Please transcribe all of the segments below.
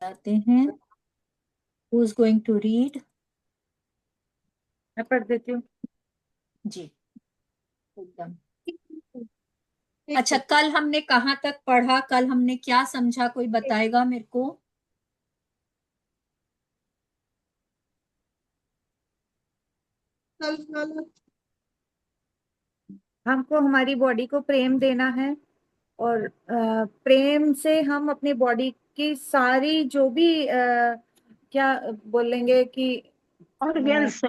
जाते हैं। Who is going to read? मैं पढ़ देती हूँ। जी, एकदम। ठीक अच्छा, है। कल हमने कहाँ तक पढ़ा? कल हमने क्या समझा? कोई बताएगा मेरे को? कल कल हमको हमारी बॉडी को प्रेम देना है, और प्रेम से हम अपनी बॉडी की सारी जो भी क्या बोलेंगे कि ऑर्गेन्स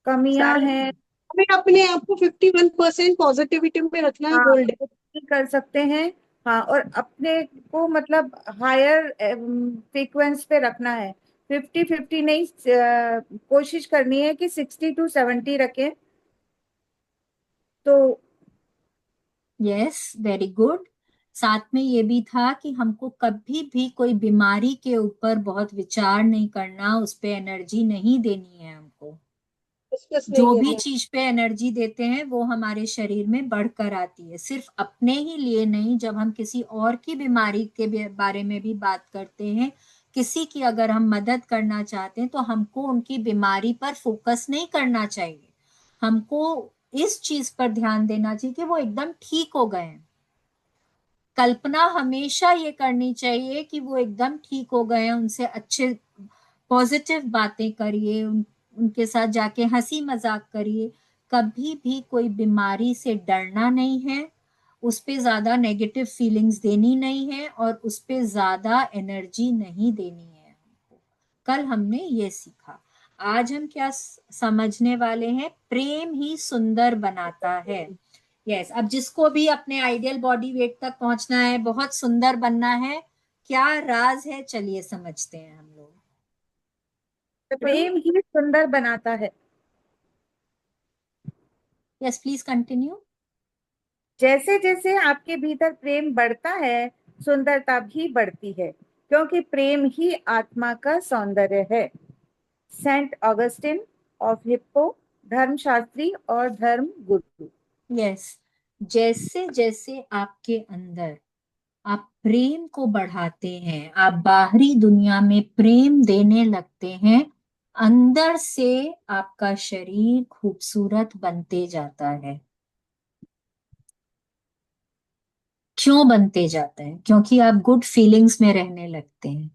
कमियां सारे। हैं। हमें अपने आप को 51% पॉजिटिविटी में रखना है, हाँ, होल्ड। वो भी कर सकते हैं। हाँ, और अपने को मतलब हायर फ्रीक्वेंस पे रखना है। 50-50 नहीं, कोशिश करनी है कि 60-70 रखें। तो यस, वेरी गुड। साथ में ये भी था कि हमको कभी भी कोई बीमारी के ऊपर बहुत विचार नहीं करना, उस पे एनर्जी नहीं देनी है हमको। डिस्कस नहीं जो भी करना। चीज पे एनर्जी देते हैं वो हमारे शरीर में बढ़कर आती है, सिर्फ अपने ही लिए नहीं। जब हम किसी और की बीमारी के बारे में भी बात करते हैं, किसी की अगर हम मदद करना चाहते हैं, तो हमको उनकी बीमारी पर फोकस नहीं करना चाहिए। हमको इस चीज पर ध्यान देना चाहिए कि वो एकदम ठीक हो गए हैं। कल्पना हमेशा ये करनी चाहिए कि वो एकदम ठीक हो गए हैं, उनसे अच्छे पॉजिटिव बातें करिए, उनके साथ जाके हंसी मजाक करिए। कभी भी कोई बीमारी से डरना नहीं है, उस पे ज्यादा नेगेटिव फीलिंग्स देनी नहीं है, और उस पे ज्यादा एनर्जी नहीं देनी है हमको। कल हमने ये सीखा। आज हम क्या समझने वाले हैं? प्रेम ही सुंदर बनाता है। यस, अब जिसको भी अपने आइडियल बॉडी वेट तक पहुंचना है, बहुत सुंदर बनना है, क्या राज है? चलिए समझते हैं हम लोग। प्रेम ही सुंदर बनाता है। Yes, please continue. जैसे जैसे आपके भीतर प्रेम बढ़ता है, सुंदरता भी बढ़ती है, क्योंकि प्रेम ही आत्मा का सौंदर्य है। सेंट ऑगस्टिन ऑफ हिप्पो, धर्मशास्त्री और धर्म गुरु। यस, जैसे जैसे आपके अंदर आप प्रेम को बढ़ाते हैं, आप बाहरी दुनिया में प्रेम देने लगते हैं, अंदर से आपका शरीर खूबसूरत बनते जाता है। क्यों बनते जाता है? क्योंकि आप गुड फीलिंग्स में रहने लगते हैं।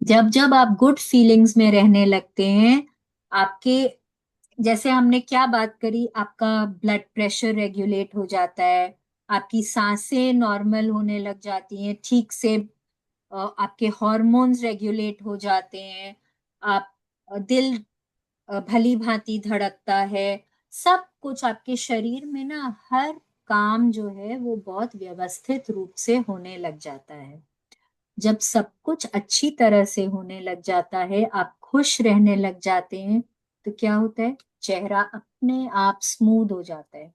जब जब आप गुड फीलिंग्स में रहने लगते हैं, आपके, जैसे हमने क्या बात करी, आपका ब्लड प्रेशर रेगुलेट हो जाता है, आपकी सांसें नॉर्मल होने लग जाती हैं ठीक से, आपके हॉर्मोन्स रेगुलेट हो जाते हैं, आप दिल भली भांति धड़कता है। सब कुछ आपके शरीर में ना, हर काम जो है वो बहुत व्यवस्थित रूप से होने लग जाता है। जब सब कुछ अच्छी तरह से होने लग जाता है, आप खुश रहने लग जाते हैं, तो क्या होता है? चेहरा अपने आप स्मूथ हो जाता है।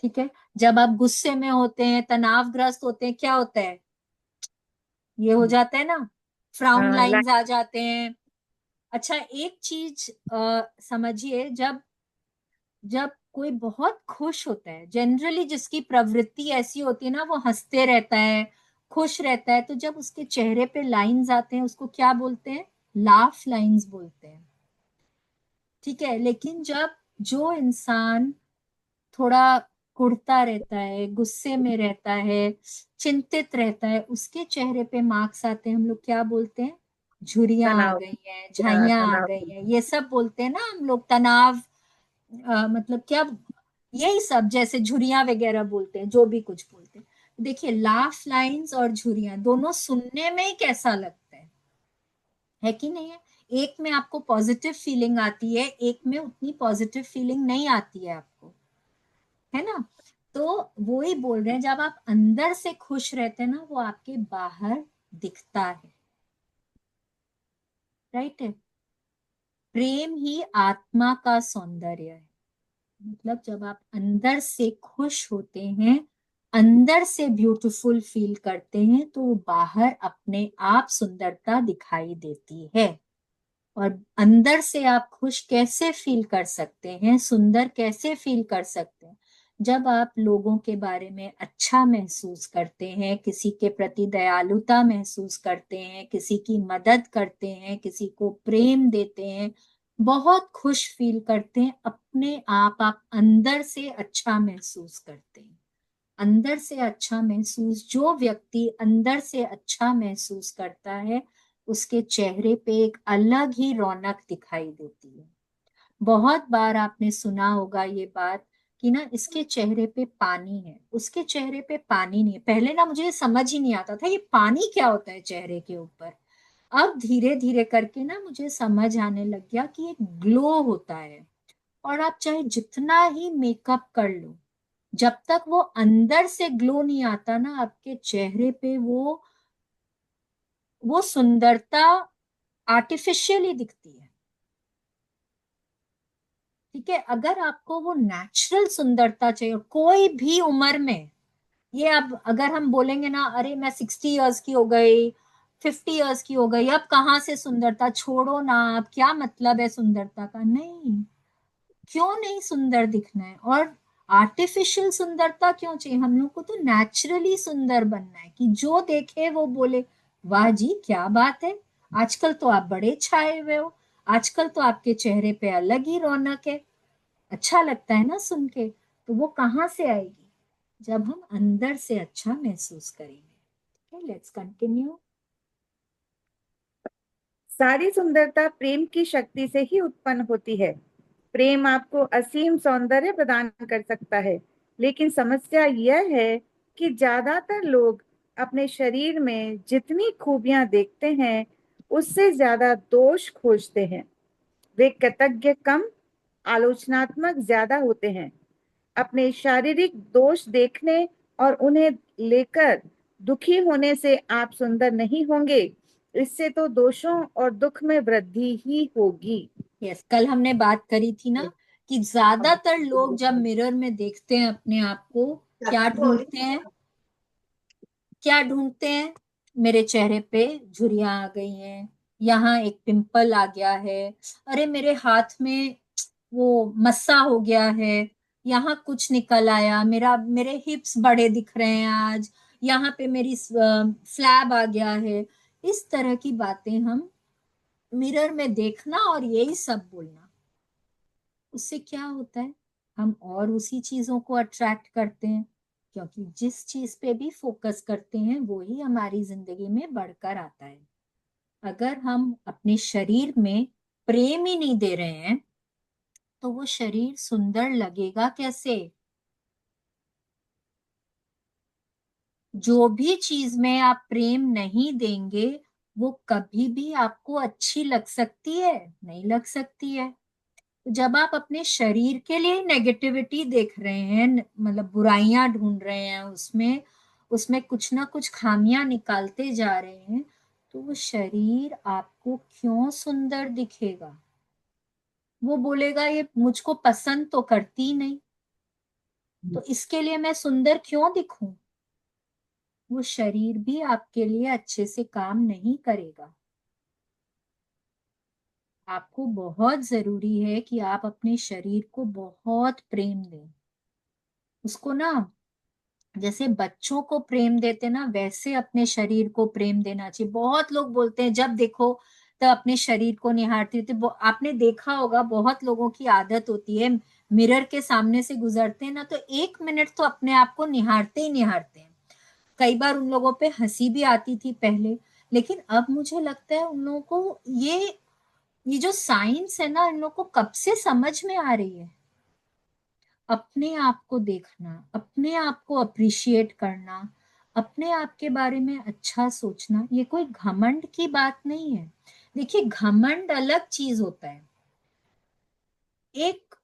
ठीक है। जब आप गुस्से में होते हैं, तनावग्रस्त होते हैं, क्या होता है? ये हो जाता है ना, फ्राउन हाँ, लाइंस आ जाते हैं। अच्छा, एक चीज समझिए, जब जब कोई बहुत खुश होता है, जनरली जिसकी प्रवृत्ति ऐसी होती है ना, वो हंसते रहता है, खुश रहता है, तो जब उसके चेहरे पे लाइंस आते हैं, उसको क्या बोलते हैं? लाफ लाइंस बोलते हैं। ठीक है। लेकिन जब जो इंसान थोड़ा कुढ़ता रहता है, गुस्से में रहता है, चिंतित रहता है, उसके चेहरे पे मार्क्स आते हैं, हम लोग क्या बोलते हैं? झुर्रियां आ तनाव। गई हैं, झाइयां आ तनाव। गई हैं, ये सब बोलते हैं ना हम लोग। तनाव मतलब क्या? यही सब, जैसे झुर्रियां वगैरह बोलते हैं, जो भी कुछ बोलते हैं। देखिए, लाफ लाइंस और झुर्रियां दोनों सुनने में ही कैसा लगता है कि नहीं है? एक में आपको पॉजिटिव फीलिंग आती है, एक में उतनी पॉजिटिव फीलिंग नहीं आती है आपको, है ना? तो वो ही बोल रहे हैं, जब आप अंदर से खुश रहते हैं ना, वो आपके बाहर दिखता है। राइट है। प्रेम ही आत्मा का सौंदर्य है। मतलब जब आप अंदर से खुश होते हैं, अंदर से ब्यूटीफुल फील करते हैं, तो वो बाहर अपने आप सुंदरता दिखाई देती है। और अंदर से आप खुश कैसे फील कर सकते हैं, सुंदर कैसे फील कर सकते हैं? जब आप लोगों के बारे में अच्छा महसूस करते हैं, किसी के प्रति दयालुता महसूस करते हैं, किसी की मदद करते हैं, किसी को प्रेम देते हैं, बहुत खुश फील करते हैं, अपने आप अंदर से अच्छा महसूस करते हैं। अंदर से अच्छा महसूस, जो व्यक्ति अंदर से अच्छा महसूस करता है, उसके चेहरे पे एक अलग ही रौनक दिखाई देती है। बहुत बार आपने सुना होगा ये बात कि ना इसके चेहरे पे पानी है, उसके चेहरे पे पानी नहीं है। पहले ना मुझे समझ ही नहीं आता था ये पानी क्या होता है चेहरे के ऊपर। अब धीरे धीरे करके ना मुझे समझ आने लग गया कि एक ग्लो होता है। और आप चाहे जितना ही मेकअप कर लो, जब तक वो अंदर से ग्लो नहीं आता ना आपके चेहरे पे, वो सुंदरता आर्टिफिशियली दिखती है। ठीक है, अगर आपको वो नेचुरल सुंदरता चाहिए कोई भी उम्र में, ये अब अगर हम बोलेंगे ना अरे मैं 60 इयर्स की हो गई, 50 इयर्स की हो गई, अब कहाँ से सुंदरता, छोड़ो ना, अब क्या मतलब है सुंदरता का। नहीं, क्यों नहीं सुंदर दिखना है, और आर्टिफिशियल सुंदरता क्यों चाहिए। हम लोग को तो नेचुरली सुंदर बनना है कि जो देखे वो बोले वाह जी क्या बात है, आजकल तो आप बड़े छाए हुए हो, आजकल तो आपके चेहरे पे अलग ही रौनक है। अच्छा लगता है ना सुन के। तो वो कहाँ से आएगी, जब हम अंदर से अच्छा महसूस करेंगे। Let's continue. सारी सुंदरता प्रेम की शक्ति से ही उत्पन्न होती है। प्रेम आपको असीम सौंदर्य प्रदान कर सकता है, लेकिन समस्या यह है कि ज्यादातर लोग अपने शरीर में जितनी खूबियां देखते हैं, उससे ज्यादा दोष खोजते हैं। वे कृतज्ञ कम, आलोचनात्मक ज्यादा होते हैं। अपने शारीरिक दोष देखने और उन्हें लेकर दुखी होने से आप सुंदर नहीं होंगे, इससे तो दोषों और दुख में वृद्धि ही होगी। यस, कल हमने बात करी थी ना कि ज्यादातर लोग जब मिरर में देखते हैं अपने आप को, क्या ढूंढते हैं, क्या ढूंढते हैं, मेरे चेहरे पे झुर्रियां आ गई हैं, यहाँ एक पिंपल आ गया है, अरे मेरे हाथ में वो मस्सा हो गया है, यहाँ कुछ निकल आया, मेरे हिप्स बड़े दिख रहे हैं आज, यहाँ पे मेरी फ्लैब आ गया है। इस तरह की बातें हम मिरर में देखना और यही सब बोलना, उससे क्या होता है, हम और उसी चीजों को अट्रैक्ट करते हैं, क्योंकि जिस चीज पे भी फोकस करते हैं वो ही हमारी जिंदगी में बढ़कर आता है। अगर हम अपने शरीर में प्रेम ही नहीं दे रहे हैं तो वो शरीर सुंदर लगेगा कैसे। जो भी चीज में आप प्रेम नहीं देंगे वो कभी भी आपको अच्छी लग सकती है, नहीं लग सकती है। जब आप अपने शरीर के लिए नेगेटिविटी देख रहे हैं, मतलब बुराइयां ढूंढ रहे हैं उसमें, उसमें कुछ ना कुछ खामियां निकालते जा रहे हैं, तो वो शरीर आपको क्यों सुंदर दिखेगा। वो बोलेगा ये मुझको पसंद तो करती नहीं, तो इसके लिए मैं सुंदर क्यों दिखूं। वो शरीर भी आपके लिए अच्छे से काम नहीं करेगा। आपको बहुत जरूरी है कि आप अपने शरीर को बहुत प्रेम दें, उसको ना जैसे बच्चों को प्रेम देते ना वैसे अपने शरीर को प्रेम देना चाहिए। बहुत लोग बोलते हैं जब देखो तो अपने शरीर को निहारते थे, आपने देखा होगा बहुत लोगों की आदत होती है मिरर के सामने से गुजरते हैं ना तो 1 मिनट तो अपने आप को निहारते ही निहारते हैं। कई बार उन लोगों पे हंसी भी आती थी पहले, लेकिन अब मुझे लगता है उन लोगों को ये जो साइंस है ना इन लोगों को कब से समझ में आ रही है। अपने आप को देखना, अपने आप को अप्रिशिएट करना, अपने आप के बारे में अच्छा सोचना, ये कोई घमंड की बात नहीं है। देखिए घमंड अलग चीज होता है, एक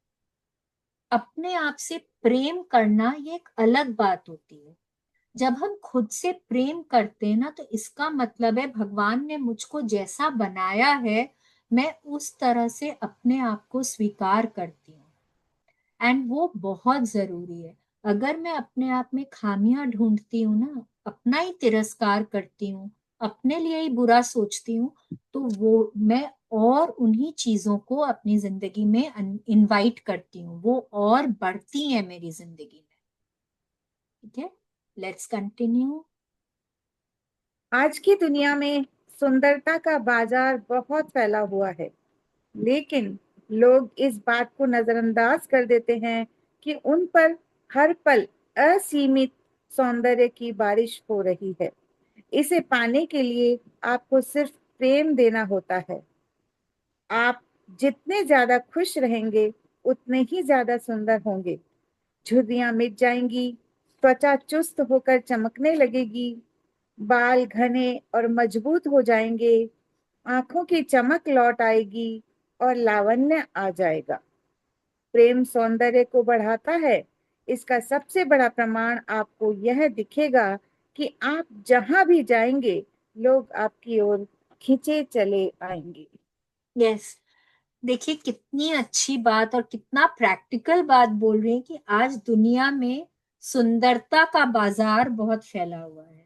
अपने आप से प्रेम करना ये एक अलग बात होती है। जब हम खुद से प्रेम करते हैं ना तो इसका मतलब है भगवान ने मुझको जैसा बनाया है मैं उस तरह से अपने आप को स्वीकार करती हूँ। एंड वो बहुत जरूरी है। अगर मैं अपने आप में खामियां ढूंढती हूँ ना, अपना ही तिरस्कार करती हूँ, अपने लिए ही बुरा सोचती हूँ, तो वो मैं और उन्हीं चीजों को अपनी जिंदगी में इनवाइट करती हूँ, वो और बढ़ती है मेरी जिंदगी में। ठीक है, लेट्स कंटिन्यू। आज की दुनिया में सुंदरता का बाजार बहुत फैला हुआ है, लेकिन लोग इस बात को नजरअंदाज कर देते हैं कि उन पर हर पल असीमित सौंदर्य की बारिश हो रही है। इसे पाने के लिए आपको सिर्फ प्रेम देना होता है। आप जितने ज्यादा खुश रहेंगे, उतने ही ज्यादा सुंदर होंगे। झुर्रियां मिट जाएंगी, त्वचा चुस्त होकर चमकने लगेगी, बाल घने और मजबूत हो जाएंगे, आंखों की चमक लौट आएगी और लावण्य आ जाएगा। प्रेम सौंदर्य को बढ़ाता है। इसका सबसे बड़ा प्रमाण आपको यह दिखेगा कि आप जहां भी जाएंगे, लोग आपकी ओर खींचे चले आएंगे। यस, देखिए कितनी अच्छी बात और कितना प्रैक्टिकल बात बोल रही है कि आज दुनिया में सुंदरता का बाजार बहुत फैला हुआ है।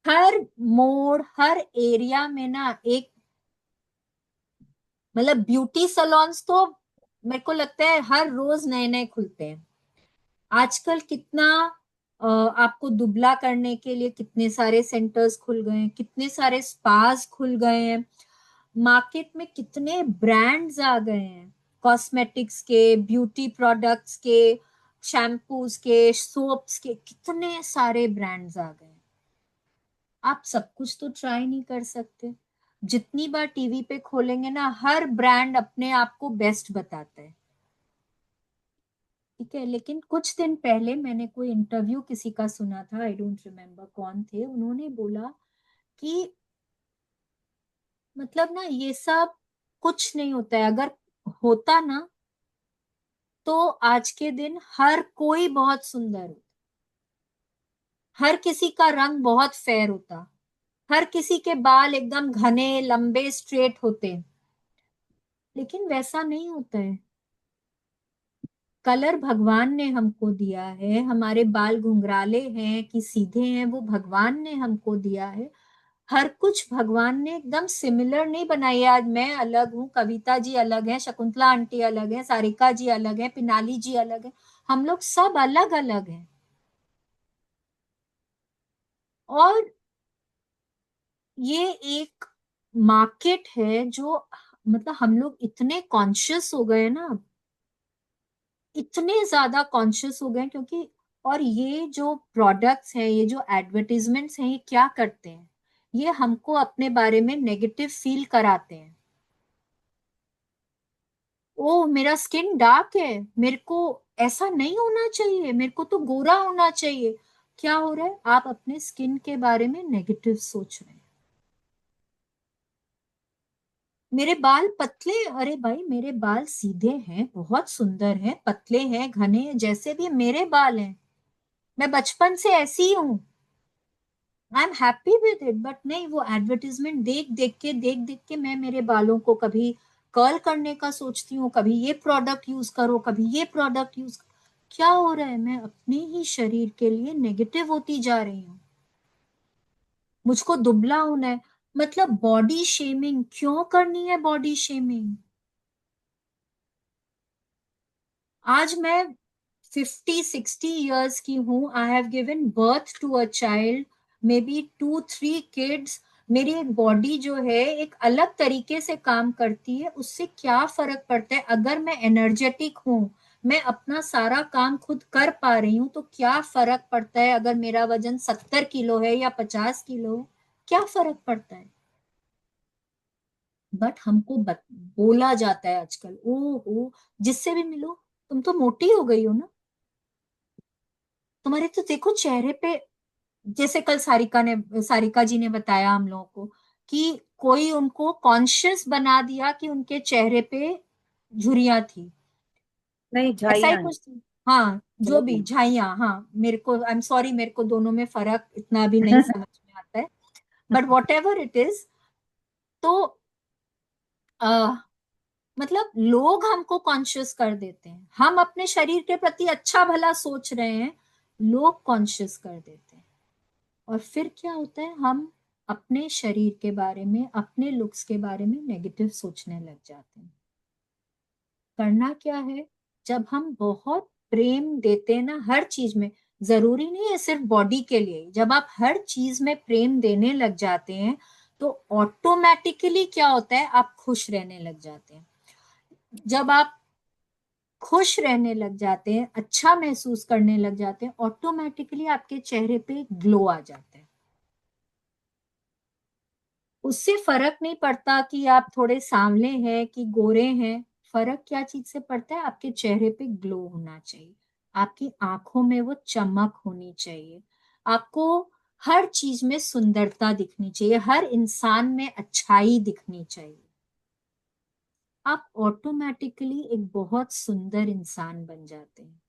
हर मोड़, हर एरिया में ना एक, मतलब ब्यूटी सलोन्स तो मेरे को लगता है हर रोज नए नए खुलते हैं। आजकल कितना आपको दुबला करने के लिए कितने सारे सेंटर्स खुल गए हैं, कितने सारे स्पास खुल गए हैं। मार्केट में कितने ब्रांड्स आ गए हैं, कॉस्मेटिक्स के, ब्यूटी प्रोडक्ट्स के, शैम्पूस के, सोप्स के, कितने सारे ब्रांड्स आ गए हैं। आप सब कुछ तो ट्राई नहीं कर सकते। जितनी बार टीवी पे खोलेंगे ना, हर ब्रांड अपने आप को बेस्ट बताता है। ठीक है, लेकिन कुछ दिन पहले मैंने कोई इंटरव्यू किसी का सुना था, आई डोंट रिमेम्बर कौन थे, उन्होंने बोला कि मतलब ना ये सब कुछ नहीं होता है। अगर होता ना तो आज के दिन हर कोई बहुत सुंदर होता, हर किसी का रंग बहुत फेयर होता, हर किसी के बाल एकदम घने लंबे स्ट्रेट होते। लेकिन वैसा नहीं होता है। कलर भगवान ने हमको दिया है, हमारे बाल घुंघराले हैं कि सीधे हैं वो भगवान ने हमको दिया है। हर कुछ भगवान ने एकदम सिमिलर नहीं बनाई है। आज मैं अलग हूँ, कविता जी अलग है, शकुंतला आंटी अलग है, सारिका जी अलग है, पिनाली जी अलग है, हम लोग सब अलग अलग हैं। और ये एक मार्केट है जो, मतलब हम लोग इतने कॉन्शियस हो गए ना, इतने ज्यादा कॉन्शियस हो गए क्योंकि, और ये जो प्रोडक्ट्स हैं, ये जो एडवर्टीजमेंट्स हैं, ये क्या करते हैं, ये हमको अपने बारे में नेगेटिव फील कराते हैं। ओ मेरा स्किन डार्क है, मेरे को ऐसा नहीं होना चाहिए, मेरे को तो गोरा होना चाहिए। क्या हो रहा है, आप अपने स्किन के बारे में नेगेटिव सोच रहे हैं। मेरे बाल पतले, अरे भाई मेरे बाल सीधे हैं, बहुत सुंदर हैं, पतले हैं, घने हैं, जैसे भी मेरे बाल हैं, मैं बचपन से ऐसी ही हूँ, I am happy with it. But नहीं, वो एडवर्टीजमेंट देख देख के मैं मेरे बालों को कभी कर्ल करने का सोचती हूँ, कभी ये प्रोडक्ट यूज करो, कभी ये प्रोडक्ट यूज। क्या हो रहा है, मैं अपने ही शरीर के लिए नेगेटिव होती जा रही हूँ। मुझको दुबला होना है, मतलब बॉडी शेमिंग क्यों करनी है, बॉडी शेमिंग। आज मैं 50-60 years की हूँ, I have given birth to a child, maybe 2-3 kids। मेरी बॉडी जो है एक अलग तरीके से काम करती है, उससे क्या फर्क पड़ता है। अगर मैं एनर्जेटिक हूँ, मैं अपना सारा काम खुद कर पा रही हूँ, तो क्या फर्क पड़ता है अगर मेरा वजन 70 किलो है या 50 किलो है, क्या फर्क पड़ता है। बट हमको बोला जाता है आजकल, ओ जिससे भी मिलो, तुम तो मोटी हो गई हो ना, तुम्हारे तो देखो चेहरे पे, जैसे कल सारिका जी ने बताया हम लोगों को कि कोई उनको कॉन्शियस बना दिया कि उनके चेहरे पे झुर्रियां थी, नहीं, ऐसा ही झाइयां हैं। कुछ थी। हाँ, जो भी झाइयां। झाइयां, हाँ मेरे को, आई एम सॉरी, मेरे को दोनों में फर्क इतना भी नहीं समझ में आता है। But what ever it is, तो मतलब लोग हमको कॉन्शियस कर देते हैं, हम अपने शरीर के प्रति अच्छा भला सोच रहे हैं, लोग कॉन्शियस कर देते हैं। और फिर क्या होता है, हम अपने शरीर के बारे में, अपने लुक्स के बारे में नेगेटिव सोचने लग जाते हैं। करना क्या है, जब हम बहुत प्रेम देते हैं ना हर चीज में, जरूरी नहीं है सिर्फ बॉडी के लिए, जब आप हर चीज में प्रेम देने लग जाते हैं तो ऑटोमेटिकली क्या होता है, आप खुश रहने लग जाते हैं। जब आप खुश रहने लग जाते हैं, अच्छा महसूस करने लग जाते हैं, ऑटोमेटिकली आपके चेहरे पे ग्लो आ जाता है। उससे फर्क नहीं पड़ता कि आप थोड़े सांवले हैं कि गोरे हैं, फर्क क्या चीज से पड़ता है, आपके चेहरे पे ग्लो होना चाहिए, आपकी आंखों में वो चमक होनी चाहिए, आपको हर चीज में सुंदरता दिखनी चाहिए, हर इंसान में अच्छाई दिखनी चाहिए। आप ऑटोमेटिकली एक बहुत सुंदर इंसान बन जाते हैं।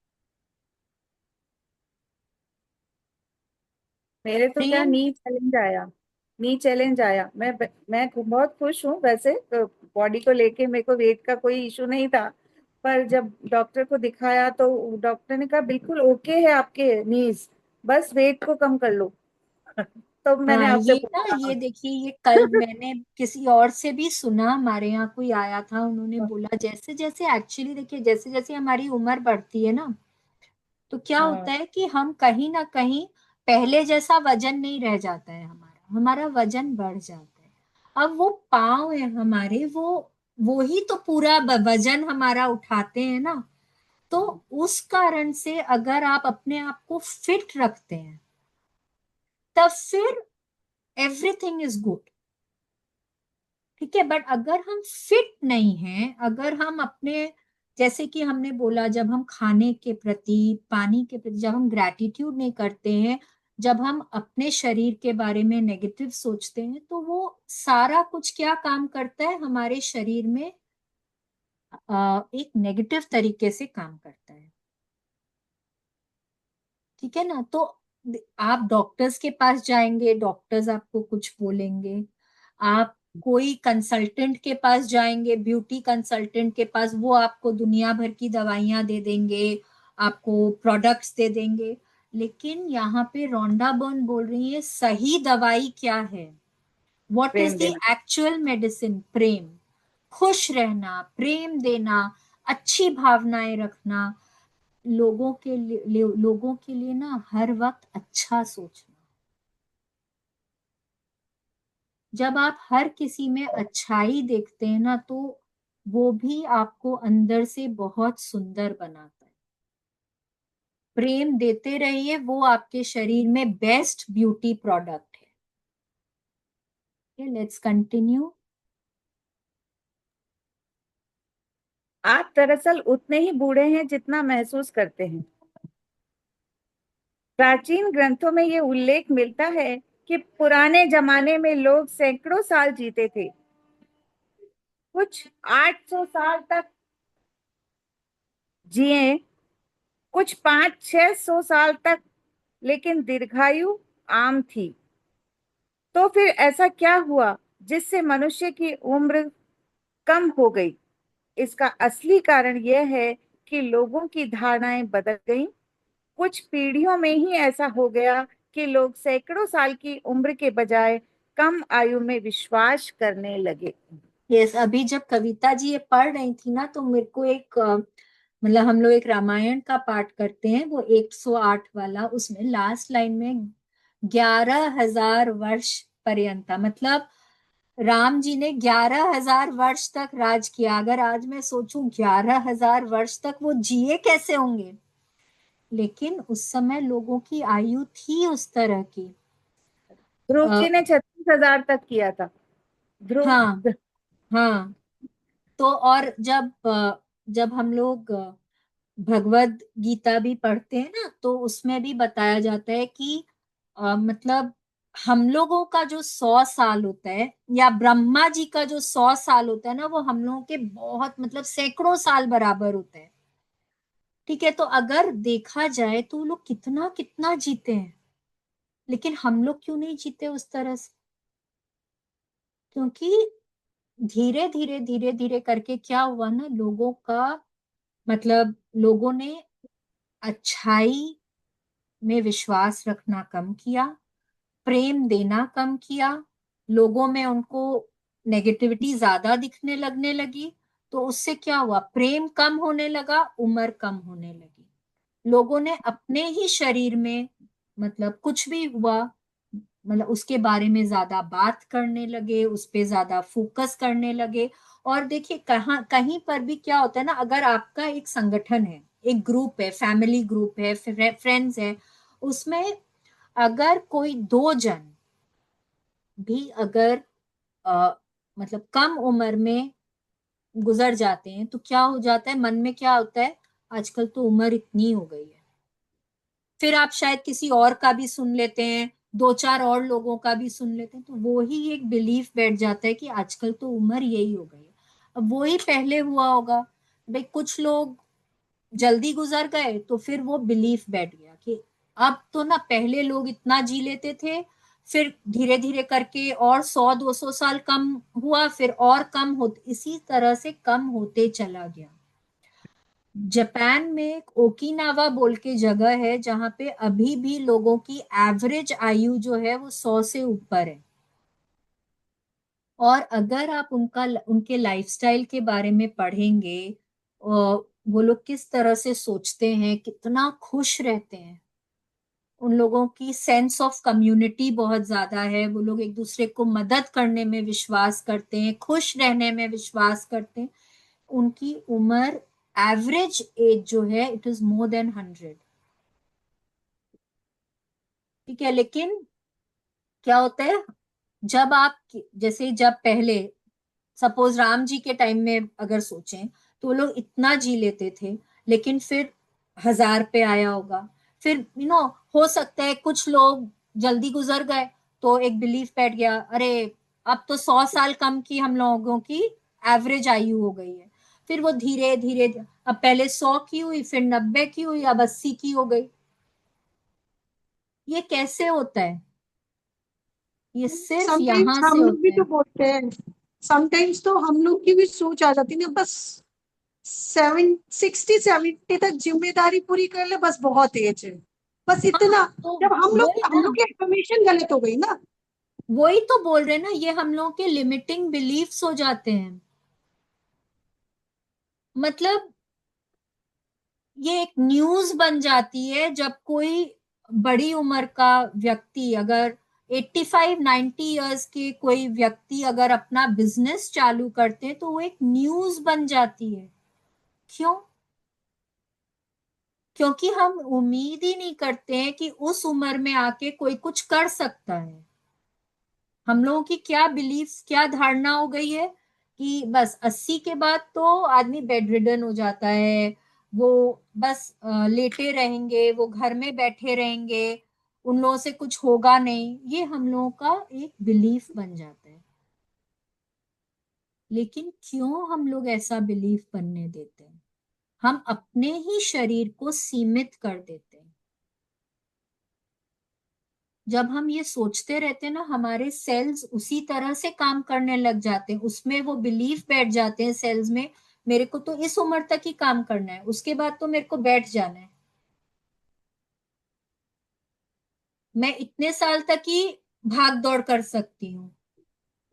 मेरे तो क्या प्रेम। नी चैलेंज आया। नी चैलेंज आया। मैं बहुत खुश हूँ वैसे तो। बॉडी को लेके मेरे को वेट का कोई इशू नहीं था। पर जब डॉक्टर को दिखाया तो डॉक्टर ने कहा बिल्कुल ओके है आपके नीज, बस वेट को कम कर लो। तो मैंने हाँ, आपसे ये ना, पूछा। ये देखिए, ये कल मैंने किसी और से भी सुना, हमारे यहाँ कोई आया था, उन्होंने बोला जैसे जैसे, एक्चुअली देखिए, जैसे जैसे हमारी उम्र बढ़ती है ना, तो क्या हाँ, होता है कि हम कहीं ना कहीं पहले जैसा वजन नहीं रह जाता है, हमारा हमारा वजन बढ़ जाता है। अब वो पाँव है हमारे, वो ही तो पूरा वजन हमारा उठाते हैं ना। तो उस कारण से अगर आप अपने आप को फिट रखते हैं, तब फिर एवरीथिंग इज गुड। ठीक है, बट अगर हम फिट नहीं हैं, अगर हम अपने, जैसे कि हमने बोला, जब हम खाने के प्रति, पानी के प्रति, जब हम ग्रैटिट्यूड नहीं करते हैं, जब हम अपने शरीर के बारे में नेगेटिव सोचते हैं, तो वो सारा कुछ क्या काम करता है हमारे शरीर में, एक नेगेटिव तरीके से काम करता है। ठीक है ना। तो आप डॉक्टर्स के पास जाएंगे, डॉक्टर्स आपको कुछ बोलेंगे, आप कोई कंसल्टेंट के पास जाएंगे, ब्यूटी कंसल्टेंट के पास, वो आपको दुनिया भर की दवाइयां दे देंगे, आपको प्रोडक्ट्स दे देंगे। लेकिन यहाँ पे रोंडा बर्न बोल रही है, सही दवाई क्या है, व्हाट इज प्रेम द देना। एक्चुअल मेडिसिन, प्रेम। खुश रहना, प्रेम देना, अच्छी भावनाएं रखना, लोगों के लिए ना हर वक्त अच्छा सोचना। जब आप हर किसी में अच्छाई देखते हैं ना, तो वो भी आपको अंदर से बहुत सुंदर बनाता है। प्रेम देते रहिए, वो आपके शरीर में बेस्ट ब्यूटी प्रोडक्ट है। Let's continue. आप दरअसल उतने ही बूढ़े हैं जितना महसूस करते हैं। प्राचीन ग्रंथों में ये उल्लेख मिलता है कि पुराने जमाने में लोग सैकड़ों साल जीते थे, कुछ 800 साल तक जिए, कुछ 500-600 साल तक, लेकिन दीर्घायु आम थी। तो फिर ऐसा क्या हुआ जिससे मनुष्य की उम्र कम हो गई? इसका असली कारण यह है कि लोगों की धारणाएं बदल गईं। कुछ पीढ़ियों में ही ऐसा हो गया कि लोग सैकड़ों साल की उम्र के बजाय कम आयु में विश्वास करने लगे। यस, अभी जब कविता जी ये पढ़ रही थी ना, तो मेरे को एक मतलब, हम लोग एक रामायण का पाठ करते हैं, वो 108 वाला, उसमें लास्ट लाइन में 11,000 वर्ष पर्यंत, मतलब राम जी ने 11,000 वर्ष तक राज किया। अगर आज मैं सोचूं 11,000 वर्ष तक वो जिए कैसे होंगे, लेकिन उस समय लोगों की आयु थी उस तरह की। ध्रुव आ, जी ने 36,000 तक किया था। ध्रुव। हाँ, हाँ। तो और जब हम लोग भगवत गीता भी पढ़ते हैं ना, तो उसमें भी बताया जाता है कि मतलब हम लोगों का जो 100 साल होता है, या ब्रह्मा जी का जो 100 साल होता है ना, वो हम लोगों के बहुत, मतलब सैकड़ों साल बराबर होता है। ठीक है, तो अगर देखा जाए तो वो लोग कितना कितना जीते हैं, लेकिन हम लोग क्यों नहीं जीते उस तरह से? क्योंकि धीरे धीरे धीरे धीरे करके क्या हुआ ना, लोगों का, मतलब लोगों ने अच्छाई में विश्वास रखना कम किया, प्रेम देना कम किया, लोगों में उनको नेगेटिविटी ज्यादा दिखने लगने लगी, तो उससे क्या हुआ, प्रेम कम होने लगा, उम्र कम होने लगी। लोगों ने अपने ही शरीर में, मतलब कुछ भी हुआ, मतलब उसके बारे में ज्यादा बात करने लगे, उस पे ज्यादा फोकस करने लगे। और देखिए कहाँ कहीं पर भी क्या होता है ना, अगर आपका एक संगठन है, एक ग्रुप है, फैमिली ग्रुप है, फ्रेंड्स है, उसमें अगर कोई दो जन भी अगर अ, मतलब कम उम्र में गुजर जाते हैं, तो क्या हो जाता है, मन में क्या होता है, आजकल तो उम्र इतनी हो गई है। फिर आप शायद किसी और का भी सुन लेते हैं, दो चार और लोगों का भी सुन लेते हैं, तो वो ही एक बिलीफ बैठ जाता है कि आजकल तो उम्र यही हो गई है। अब वो ही पहले हुआ होगा, भाई कुछ लोग जल्दी गुजर गए, तो फिर वो बिलीफ बैठ गया कि अब तो ना, पहले लोग इतना जी लेते थे, फिर धीरे धीरे करके और 100-200 साल कम हुआ, फिर और कम होते, इसी तरह से कम होते चला गया। जापान में एक ओकिनावा बोल के जगह है, जहां पे अभी भी लोगों की एवरेज आयु जो है वो 100 से ऊपर है। और अगर आप उनके लाइफस्टाइल के बारे में पढ़ेंगे, वो लोग किस तरह से सोचते हैं, कितना खुश रहते हैं, उन लोगों की सेंस ऑफ कम्युनिटी बहुत ज्यादा है, वो लोग एक दूसरे को मदद करने में विश्वास करते हैं, खुश रहने में विश्वास करते हैं। उनकी उम्र, एवरेज एज जो है, इट इज मोर देन 100। ठीक है, लेकिन क्या होता है, जब आप, जैसे जब पहले, सपोज राम जी के टाइम में अगर सोचें, तो वो लोग इतना जी लेते थे, लेकिन फिर 1000 पे आया होगा। फिर हो सकता है कुछ लोग जल्दी गुजर गए, तो एक बिलीफ बैठ गया, अरे अब तो 100 साल कम की हम लोगों की एवरेज आयु हो गई है। फिर वो धीरे धीरे, अब पहले 100 की हुई, फिर 90 की हुई, अब 80 की हो गई। ये कैसे होता है? ये सिर्फ समटाइम्स यहां से हम लोग भी होता तो है। बोलते हैं, समटाइम्स तो हम लोग की भी सोच आ जाती है ना, बस 60-70 तक जिम्मेदारी पूरी कर ले, बस बहुत एज है, बस हाँ, इतना। तो जब हम लोग, वही हम ना, लोग की इन्फॉर्मेशन गलत हो गई ना। वही तो बोल रहे हैं ना, ये हम लोग के लिमिटिंग बिलीफ्स हो जाते हैं। मतलब ये एक न्यूज बन जाती है, जब कोई बड़ी उम्र का व्यक्ति, अगर 85-90 इयर्स के कोई व्यक्ति अगर अपना बिजनेस चालू करते हैं, तो वो एक न्यूज बन जाती है। क्यों? क्योंकि हम उम्मीद ही नहीं करते हैं कि उस उम्र में आके कोई कुछ कर सकता है। हम लोगों की क्या बिलीफ, क्या धारणा हो गई है कि बस 80 के बाद तो आदमी बेड रिडन हो जाता है, वो बस लेटे रहेंगे, वो घर में बैठे रहेंगे, उन लोगों से कुछ होगा नहीं, ये हम लोगों का एक बिलीफ बन जाता है। लेकिन क्यों हम लोग ऐसा बिलीफ बनने देते हैं? हम अपने ही शरीर को सीमित कर देते हैं। जब हम ये सोचते रहते हैं ना, हमारे सेल्स उसी तरह से काम करने लग जाते हैं, उसमें वो बिलीफ बैठ जाते हैं सेल्स में, मेरे को तो इस उम्र तक ही काम करना है, उसके बाद तो मेरे को बैठ जाना है, मैं इतने साल तक ही भाग दौड़ कर सकती हूँ,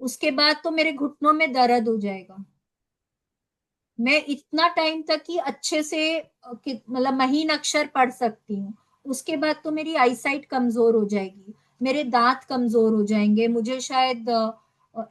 उसके बाद तो मेरे घुटनों में दर्द हो जाएगा, मैं इतना टाइम तक ही अच्छे से मतलब महीन अक्षर पढ़ सकती हूँ, उसके बाद तो मेरी आईसाइट कमजोर हो जाएगी, मेरे दांत कमजोर हो जाएंगे, मुझे शायद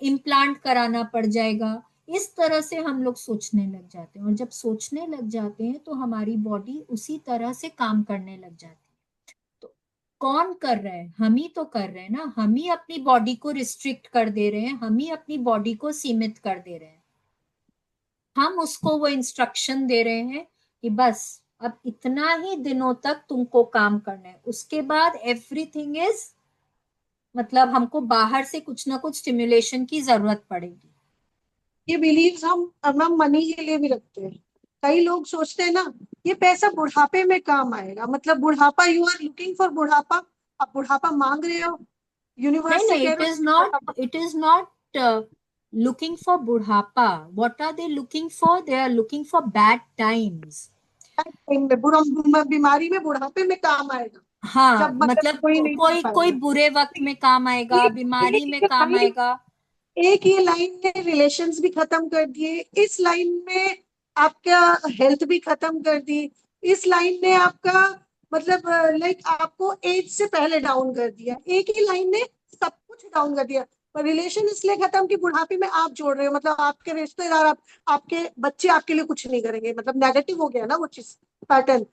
इम्प्लांट कराना पड़ जाएगा। इस तरह से हम लोग सोचने लग जाते हैं, और जब सोचने लग जाते हैं तो हमारी बॉडी उसी तरह से काम करने लग जाती है। तो कौन कर रहा है? हम ही तो कर रहे हैं ना, हम ही अपनी बॉडी को रिस्ट्रिक्ट कर दे रहे हैं, हम ही अपनी बॉडी को सीमित कर दे रहे हैं। हम उसको वो इंस्ट्रक्शन दे रहे हैं कि बस अब इतना ही दिनों तक तुमको काम करना है, उसके बाद एवरीथिंग इज, मतलब हमको बाहर से कुछ ना कुछ स्टिमुलेशन की जरूरत पड़ेगी। ये बिलीव्स हम मनी के लिए भी रखते हैं। कई लोग सोचते हैं ना, ये पैसा बुढ़ापे में काम आएगा, मतलब बुढ़ापा, यू आर लुकिंग फॉर बुढ़ापा, आप बुढ़ापा मांग रहे हो, नहीं यूनिवर्स से नहीं, कह इट रहे इज हो नॉट, बुढ़ापा। It is not looking for बुढ़ापा। What are they looking for? They are looking for bad times. Time में बुरा बीमारी में बुढ़ापे में काम आएगा, हाँ, जब मतलब मतलब कोई नहीं कर कोई कोई पाएगा। बुरे वक्त में काम आएगा, बीमारी में ये काम लाइन, आएगा। एक ये लाइन ने रिलेशंस भी खत्म कर दिए, इस लाइन में आपका हेल्थ भी खत्म कर दी, इस लाइन ने आपका मतलब लाइक आपको एज से पहले डाउन कर दिया, एक ही लाइन ने सब कुछ डाउन कर दिया। पर रिलेशन इसलिए खत्म कि बुढ़ापे में आप जोड़ रहे हो, मतलब आपके रिश्तेदार, आपके बच्चे आपके लिए कुछ नहीं करेंगे, मतलब नेगेटिव हो गया ना वो चीज, पैटर्न।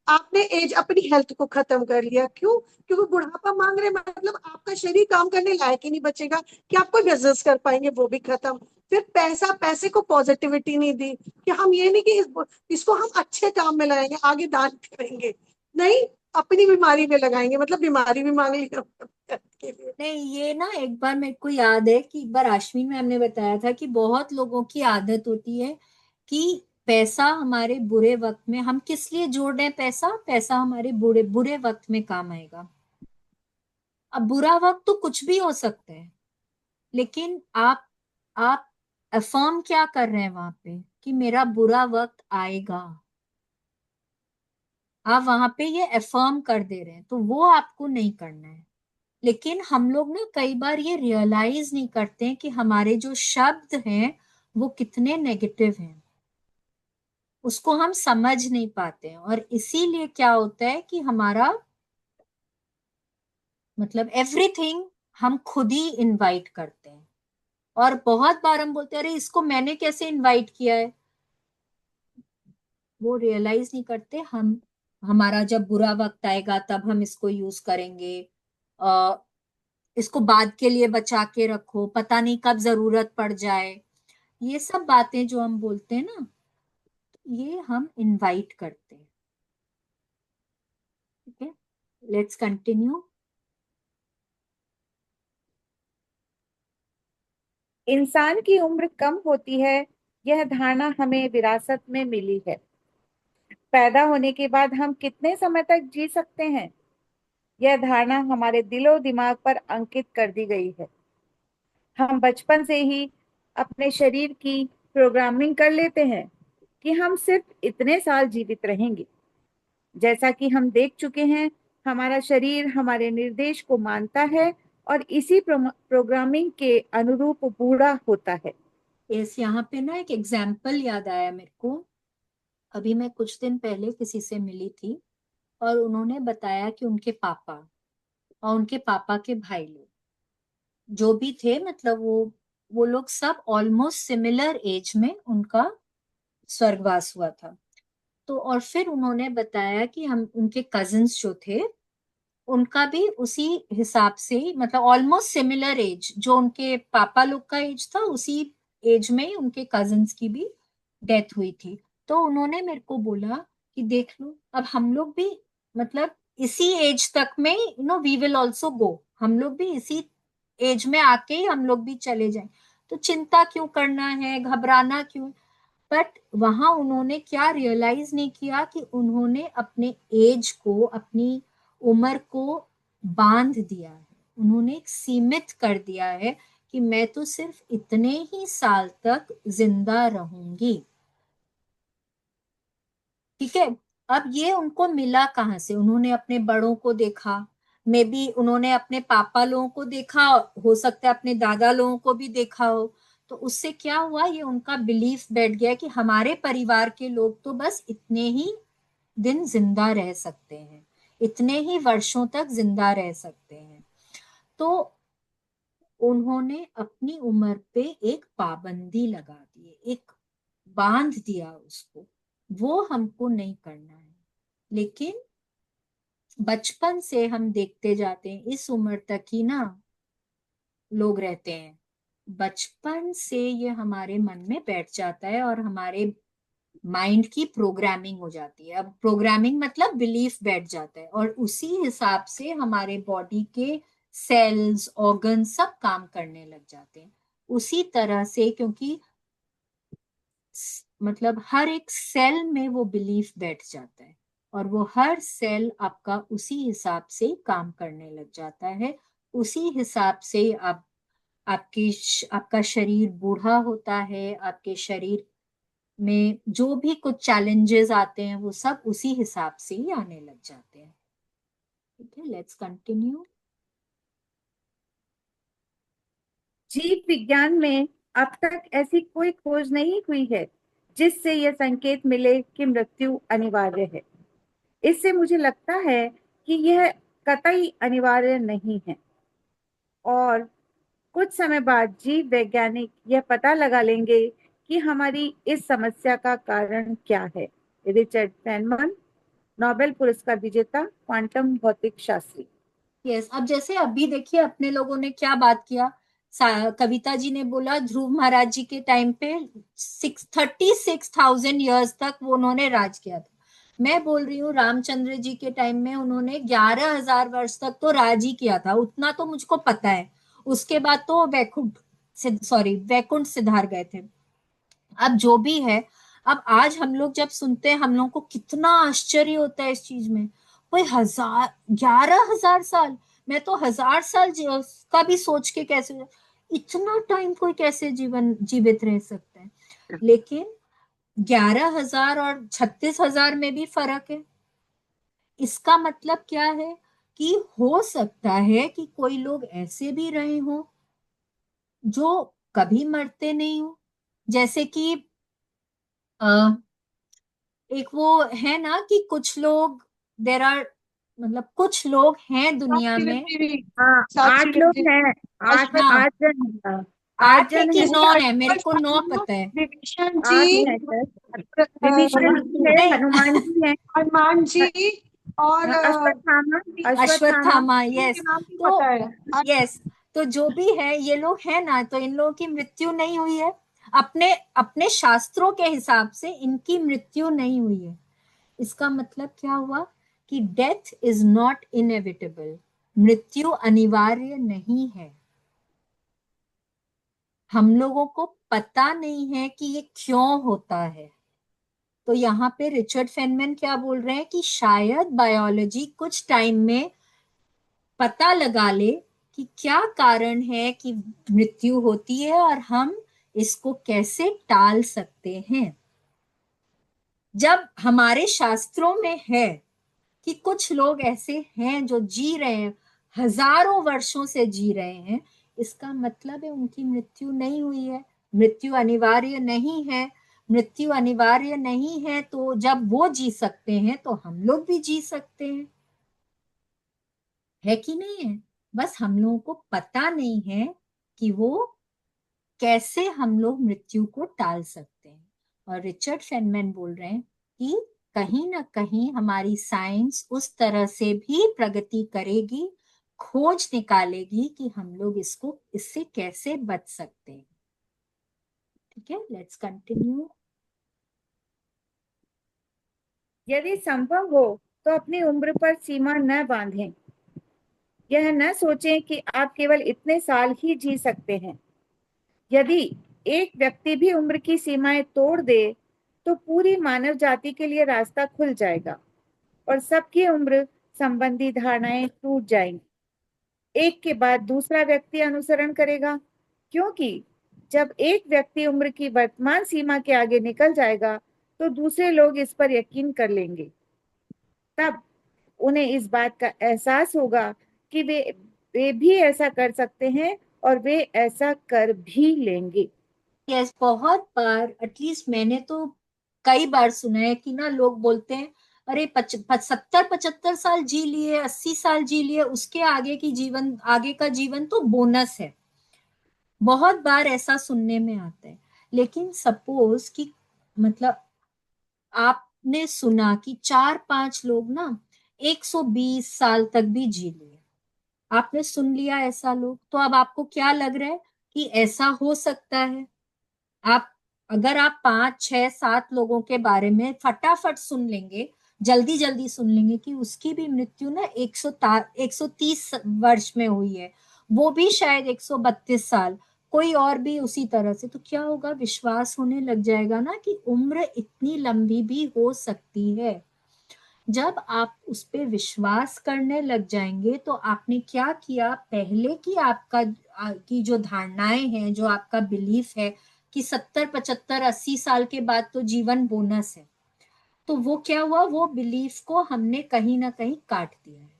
आपने एज अपनी हेल्थ को खत्म कर लिया, क्यों? क्योंकि बुढ़ापा मांग रहे, मतलब आपका शरीर काम करने लायक ही नहीं बचेगा कि आप कोई बिजनेस कर पाएंगे, वो भी खत्म। फिर पैसा, पैसे को पॉजिटिविटी नहीं दी कि हम ये नहीं कि इसको हम अच्छे काम में लगाएंगे, आगे दान करेंगे, नहीं, अपनी बीमारी में लगाएंगे, मतलब बीमारी भी मांग ली के लिए। नहीं, ये ना एक बार मेरे को याद है कि एक बार अश्विन मैम ने बताया था कि बहुत लोगों की आदत होती है कि पैसा हमारे बुरे वक्त में, हम किस लिए जोड़ रहे हैं पैसा, पैसा हमारे बुरे बुरे वक्त में काम आएगा। अब बुरा वक्त तो कुछ भी हो सकता है, लेकिन आप अफर्म क्या कर रहे हैं वहां पे कि मेरा बुरा वक्त आएगा। आप वहां पे ये अफर्म कर दे रहे हैं, तो वो आपको नहीं करना है। लेकिन हम लोग ना कई बार ये रियलाइज नहीं करते हैं कि हमारे जो शब्द हैं वो कितने नेगेटिव हैं, उसको हम समझ नहीं पाते हैं। और इसीलिए क्या होता है कि हमारा मतलब एवरीथिंग हम खुद ही इनवाइट करते हैं। और बहुत बार हम बोलते हैं अरे इसको मैंने कैसे इनवाइट किया है, वो रियलाइज नहीं करते। हम हमारा जब बुरा वक्त आएगा तब हम इसको यूज करेंगे, इसको बाद के लिए बचा के रखो, पता नहीं कब जरूरत पड़ जाए। ये सब बातें जो हम बोलते हैं ना, ये हम इनवाइट करते हैं। ठीक है, लेट्स कंटिन्यू। इंसान की उम्र कम होती है, यह धारणा हमें विरासत में मिली है। पैदा होने के बाद हम कितने समय तक जी सकते हैं, यह धारणा हमारे दिलो दिमाग पर अंकित कर दी गई है। हम बचपन से ही अपने शरीर की प्रोग्रामिंग कर लेते हैं कि हम सिर्फ इतने साल जीवित रहेंगे। जैसा कि हम देख चुके हैं, हमारा शरीर हमारे निर्देश को मानता है और इसी प्रोग्रामिंग के अनुरूप बूढ़ा होता है। इस यहाँ पे ना एक एग्जाम्पल याद आया मेरे को। अभी मैं कुछ दिन पहले किसी से मिली थी और उन्होंने बताया कि उनके पापा और उनके पापा के भाई लोग जो भी थे, मतलब वो लोग सब ऑलमोस्ट सिमिलर एज में उनका स्वर्गवास हुआ था। तो और फिर उन्होंने बताया कि हम उनके कजिन्स जो थे उनका भी उसी हिसाब से ही, मतलब ऑलमोस्ट सिमिलर एज, जो उनके पापा लोग का एज था उसी एज में ही उनके कजिन्स की भी डेथ हुई थी। तो उन्होंने मेरे को बोला कि देख लो अब हम लोग भी, मतलब इसी एज तक में वी विल ऑल्सो गो, हम लोग भी इसी एज में आके ही हम लोग भी चले जाएं। तो चिंता क्यों करना है, घबराना क्यों। बट वहां उन्होंने क्या रियलाइज नहीं किया कि उन्होंने अपने एज को, अपनी उम्र को बांध दिया है, उन्होंने एक सीमित कर दिया है कि मैं तो सिर्फ इतने ही साल तक जिंदा रहूंगी। ठीक है, अब ये उनको मिला कहाँ से, उन्होंने अपने बड़ों को देखा, मे बी उन्होंने अपने पापा लोगों को देखा, हो सकता है अपने दादा लोगों को भी देखा हो। तो उससे क्या हुआ, ये उनका बिलीफ बैठ गया कि हमारे परिवार के लोग तो बस इतने ही दिन जिंदा रह सकते हैं, इतने ही वर्षों तक जिंदा रह सकते हैं। तो उन्होंने अपनी उम्र पे एक पाबंदी लगा दी, एक बांध दिया उसको। वो हमको नहीं करना है। लेकिन बचपन से हम देखते जाते हैं, इस उम्र तक ही ना लोग रहते हैं। बचपन से ये हमारे मन में बैठ जाता है और हमारे माइंड की प्रोग्रामिंग हो जाती है। अब प्रोग्रामिंग मतलब बिलीफ बैठ जाता है और उसी हिसाब से हमारे बॉडी के सेल्स, ऑर्गन सब काम करने लग जाते हैं उसी तरह से, क्योंकि मतलब हर एक सेल में वो बिलीफ बैठ जाता है और वो हर सेल आपका उसी हिसाब से काम करने लग जाता है। उसी हिसाब से आपका शरीर बूढ़ा होता है, आपके शरीर में जो भी कुछ चैलेंजेस आते हैं वो सब उसी हिसाब से ही आने लग जाते हैं। ठीक है, लेट्स कंटिन्यू। जीव विज्ञान में अब तक ऐसी कोई खोज नहीं हुई है जिससे यह संकेत मिले कि मृत्यु अनिवार्य है। इससे मुझे लगता है कि यह कतई अनिवार्य नहीं है और कुछ समय बाद जीव वैज्ञानिक यह पता लगा लेंगे कि हमारी इस समस्या का कारण क्या है। रिचर्ड फेनमन, नोबेल पुरस्कार विजेता, क्वांटम भौतिक शास्त्री। यस, अब जैसे अभी देखिए अपने लोगों ने क्या बात किया, कविता जी ने बोला ध्रुव महाराज जी के टाइम पे 36,000 ईयर्स तक वो उन्होंने राज किया था। मैं बोल रही हूँ रामचंद्र जी के टाइम में उन्होंने 11,000 वर्ष तक तो राज ही किया था, उतना तो मुझको पता है। उसके बाद तो वैकुंठ सिधार गए थे। अब जो भी है, अब आज हम लोग जब सुनते हैं हम लोग को कितना आश्चर्य होता है इस चीज में। कोई 11,000 साल, मैं तो 1,000 साल का भी सोच के कैसे, इतना टाइम कोई कैसे जीवन जीवित रह सकता है। लेकिन 11,000 और 36,000 में भी फर्क है। इसका मतलब क्या है कि हो सकता है कि कोई लोग ऐसे भी रहे हो जो कभी मरते नहीं हो। जैसे कि एक वो है ना कि कुछ लोग, देर आर, मतलब कुछ लोग हैं सात दुनिया में। चिरंजीवी, हाँ, सात 8 लोग चिरंजीवी। हैं। आठ अश्वत्थ, हाँ, 8 जन हैं। 8 8 है जन कि हैं। जैसे 9 है, मेरे को 9 अश्वत्थामा, पता है। विभीषण 8 जी, हैं सर। विभीषण जी है, नहीं, हनुमान जी हैं। हनुमान जी, और अश्वत्थामा। अश्वत्थामा। अश्वत्थामा, उनके यस। नाम नहीं तो पता है। यस, तो जो भी है ये लोग है ना, तो इन लोगों की मृत्यु नहीं हुई है। अपने अपने शास्त्रों के हिसाब से इनकी मृत्यु नहीं हुई है। इसका मतलब क्या हुआ कि डेथ इज नॉट इनएविटेबल, मृत्यु अनिवार्य नहीं है। हम लोगों को पता नहीं है कि ये क्यों होता है। तो यहाँ पे रिचर्ड फेनमैन क्या बोल रहे हैं कि शायद बायोलॉजी कुछ टाइम में पता लगा ले कि क्या कारण है कि मृत्यु होती है और हम इसको कैसे टाल सकते हैं। जब हमारे शास्त्रों में है कि कुछ लोग ऐसे हैं जो जी रहे हैं, हजारों वर्षों से जी रहे हैं, इसका मतलब है उनकी मृत्यु नहीं हुई है। मृत्यु अनिवार्य नहीं है। मृत्यु अनिवार्य नहीं है तो जब वो जी सकते हैं तो हम लोग भी जी सकते हैं, है कि नहीं है। बस हम लोगों को पता नहीं है कि वो कैसे हम लोग मृत्यु को टाल सकते हैं। और रिचर्ड फेनमैन बोल रहे हैं कि कहीं ना कहीं हमारी साइंस उस तरह से भी प्रगति करेगी, खोज निकालेगी कि हम लोग इससे कैसे बच सकते हैं। ठीक है, लेट्स कंटिन्यू। यदि संभव हो तो अपनी उम्र पर सीमा न बांधें। यह न सोचें कि आप केवल इतने साल ही जी सकते हैं। यदि एक व्यक्ति भी उम्र की सीमाएं तोड़ दे तो पूरी मानव जाति के लिए रास्ता खुल जाएगा और सबकी उम्र संबंधी धारणाएं टूट जाएंगी। एक के बाद दूसरा व्यक्ति अनुसरण करेगा, क्योंकि जब एक व्यक्ति उम्र की वर्तमान सीमा के आगे निकल जाएगा तो दूसरे लोग इस पर यकीन कर लेंगे। तब उन्हें इस बात का एहसास होगा कि वे भी ऐसा कर सकते हैं और वे ऐसा कर भी लेंगे। यस, बहुत बार, एटलीस्ट मैंने तो कई बार सुना है कि ना लोग बोलते हैं अरे 70-75 साल जी लिए, 80 साल जी लिए, उसके आगे का जीवन तो बोनस है। बहुत बार ऐसा सुनने में आता है। लेकिन सपोज कि, मतलब आपने सुना कि 4-5 लोग ना 120 साल तक भी जी लिए, आपने सुन लिया ऐसा लोग, तो अब आपको क्या लग रहा है कि ऐसा हो सकता है। आप, अगर आप 5-6-7 लोगों के बारे में फटाफट सुन लेंगे, जल्दी जल्दी सुन लेंगे कि उसकी भी मृत्यु ना 130 वर्ष में हुई है, वो भी शायद 132 साल, कोई और भी उसी तरह से, तो क्या होगा, विश्वास होने लग जाएगा ना कि उम्र इतनी लंबी भी हो सकती है। जब आप उस पे विश्वास करने लग जाएंगे तो आपने क्या किया, पहले की आपका की जो धारणाएं हैं, जो आपका बिलीफ है, कि 70, 75, 80 साल के बाद तो जीवन बोनस है। तो वो क्या हुआ, वो बिलीफ को हमने कहीं ना कहीं काट दिया है।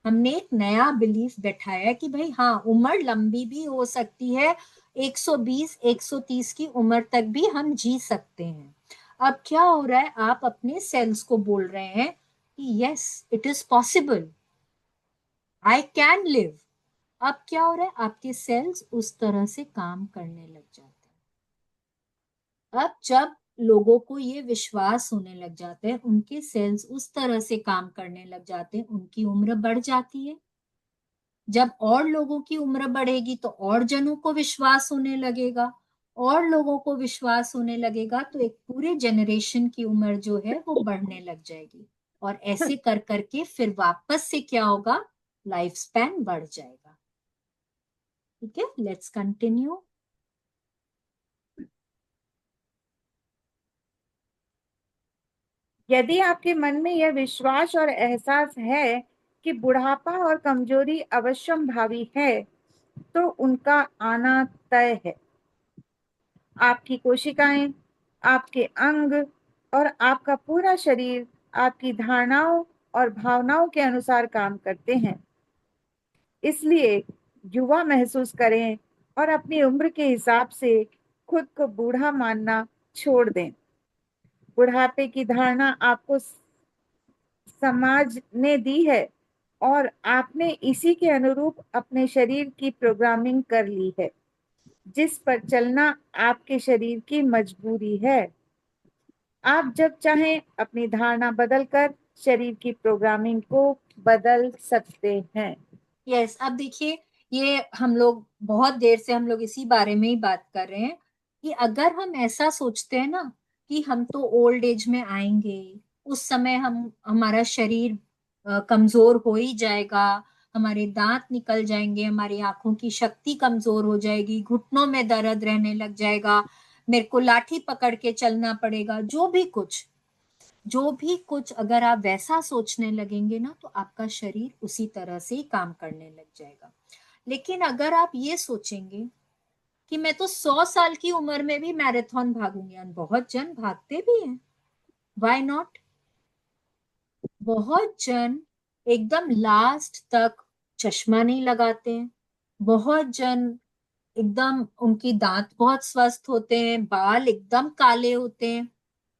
हमने एक नया बिलीफ बैठाया कि भाई हाँ, उम्र लंबी भी हो सकती है, 120, 130 की उम्र तक भी हम जी सकते हैं। अब क्या हो रहा है, आप अपने सेल्स को बोल रहे हैं कि yes, it is possible, I can live. अब क्या हो रहा है, आपके सेल्स उस तरह से काम करने लग जाते हैं। अब जब लोगों को ये विश्वास होने लग जाता है, उनके सेल्स उस तरह से काम करने लग जाते हैं, उनकी उम्र बढ़ जाती है। जब और लोगों की उम्र बढ़ेगी तो और जनों को विश्वास होने लगेगा, और लोगों को विश्वास होने लगेगा तो एक पूरे जनरेशन की उम्र जो है वो बढ़ने लग जाएगी। और ऐसे कर करके फिर वापस से क्या होगा, लाइफ स्पैन बढ़ जाएगा। ठीक है, लेट्स कंटिन्यू। यदि आपके मन में यह विश्वास और एहसास है कि बुढ़ापा और कमजोरी अवश्यंभावी है, तो उनका आना तय है। आपकी कोशिकाएं, आपके अंग और आपका पूरा शरीर आपकी धारणाओं और भावनाओं के अनुसार काम करते हैं। इसलिए युवा महसूस करें और अपनी उम्र के हिसाब से खुद को बूढ़ा मानना छोड़ दें। बुढ़ापे की धारणा आपको समाज ने दी है और आपने इसी के अनुरूप अपने शरीर की प्रोग्रामिंग कर ली है, जिस पर चलना आपके शरीर की मजबूरी है। आप जब चाहें अपनी धारणा बदलकर शरीर की प्रोग्रामिंग को बदल सकते हैं। यस, अब देखिए, ये हम लोग बहुत देर से हम लोग इसी बारे में ही बात कर रहे हैं कि अगर हम ऐसा सोचते हैं ना कि हम तो ओल्ड एज में आएंगे, उस समय हम हमारा शरीर कमजोर हो ही जाएगा, हमारे दांत निकल जाएंगे, हमारी आंखों की शक्ति कमजोर हो जाएगी, घुटनों में दर्द रहने लग जाएगा, मेरे को लाठी पकड़ के चलना पड़ेगा, जो भी कुछ अगर आप वैसा सोचने लगेंगे ना तो आपका शरीर उसी तरह से ही काम करने लग जाएगा। लेकिन अगर आप ये सोचेंगे कि मैं तो 100 साल की उम्र में भी मैराथन भागूंगी, और बहुत जन भागते भी हैं, व्हाई नॉट। बहुत जन एकदम लास्ट तक चश्मा नहीं लगाते हैं, बहुत जन एकदम उनकी दांत बहुत स्वस्थ होते हैं, बाल एकदम काले होते हैं।